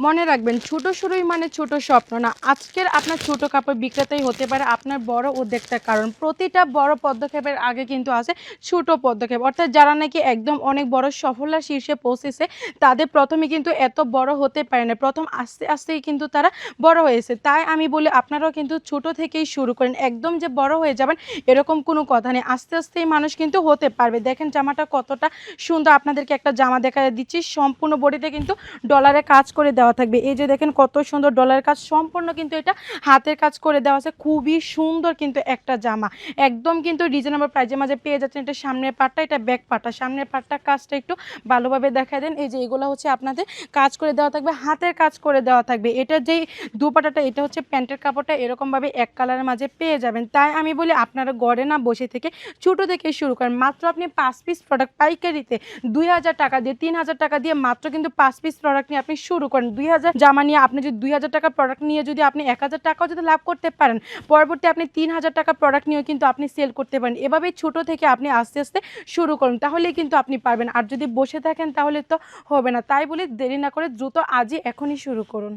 মনে রাখবেন ছোট শুরুই মানে ছোট স্বপ্ন না। আজকের আপনার ছোট কাপড় বিক্রেতাই হতে পারে আপনার বড় উদ্যোক্তার কারণ। প্রতিটা বড় পদক্ষেপের আগে কিন্তু আছে ছোট পদক্ষেপ। অর্থাৎ যারা নাকি একদম অনেক বড় সফলতার শীর্ষে পৌঁছেছে তাদের প্রথমে কিন্তু এত বড় হতে পারে না। প্রথম আস্তে আস্তেই কিন্তু তারা বড় হয়েছে। তাই আমি বলি আপনারাও কিন্তু ছোট থেকেই শুরু করেন। একদম যে বড় হয়ে যাবেন এরকম কোনো কথা নেই। আস্তে আস্তেই মানুষ কিন্তু হতে পারবে। দেখেন জামাটা কতটা সুন্দর, আপনাদেরকে একটা জামা দেখা দিচ্ছি। সম্পূর্ণ বডিতে কিন্তু ডলারে কাজ করে দেওয়া থাকবে। এই যে দেখেন কত সুন্দর ডলারের কাজ, সম্পূর্ণ কিন্তু এটা হাতের কাজ করে দেওয়া আছে। খুবই সুন্দর কিন্তু একটা জামা, একদম কিন্তু রিজনেবল প্রাইসের মাঝে পেয়ে যাচ্ছেন। এটা সামনের পাটটা, এটা ব্যাক পাটটা। সামনের পাটটা কাজটা একটু ভালোভাবে দেখা দেন। এই যে এগুলো হচ্ছে আপনাদের কাজ করে দেওয়া থাকবে, হাতের কাজ করে দেওয়া থাকবে। এটা যেই দুপাটাটা, এটা হচ্ছে প্যান্টের কাপড়টা, এরকমভাবে এক কালারের মাঝে পেয়ে যাবেন। তাই আমি বলি আপনারা ঘরে না বসে থেকে ছোটো থেকে শুরু করেন। মাত্র আপনি 5 পিস প্রোডাক্ট পাইকারিতে 2000 টাকা দিয়ে, 3000 টাকা দিয়ে মাত্র কিন্তু 5 পিস প্রোডাক্ট নিয়ে আপনি শুরু করেন। 2000 জামা নিয়ে আপনি যদি 2000 টাকার প্রোডাক্ট নিয়ে যদি আপনি 1000 টাকাও যদি লাভ করতে পারেন, পরবর্তী আপনি 3000 টাকা প্রোডাক্ট নিয়েও কিন্তু আপনি সেল করতে পারেন। এভাবেই ছোট থেকে আপনি আস্তে আস্তে শুরু করুন, তাহলেই কিন্তু আপনি পারবেন। আর যদি বসে থাকেন তাহলে তো হবে না। তাই বলি দেরি না করে দ্রুত আজই এখনই শুরু করুন।